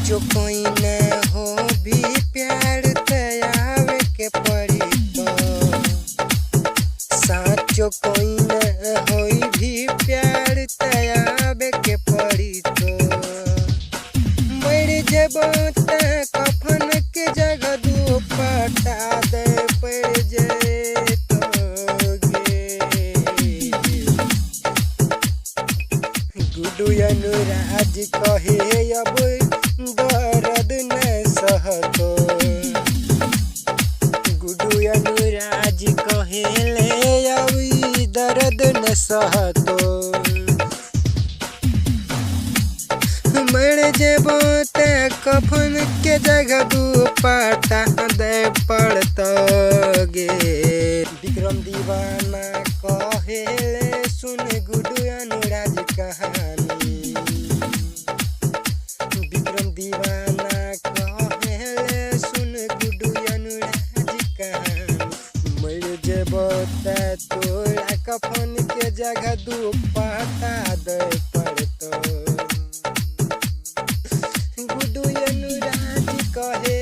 जो कोई न हो भी प्यार तयावे के पड़ी तो साचो कोई न होई भी प्यार तयावे के पड़ी तो मर जेबो त कफन के जगह दुपट्टा दे पड़ जे तो गे गुडू अनुराज कहे अब दर्द न सहतो गुडू अनुराज कहेले अब दर्द न सहतो मर जेबो ते कफन के जगह दुपट्टा दे पड़तो गे विक्रम दीवाना कहेले सुन गुडू अनुराज कहानी विक्रम दीवाना कहेले सुन गुडू अनुराज कहानी मर जेबो ते तोरा कफन के जगह दुपट्टा दे पड़तो गुडू अनुराज कहे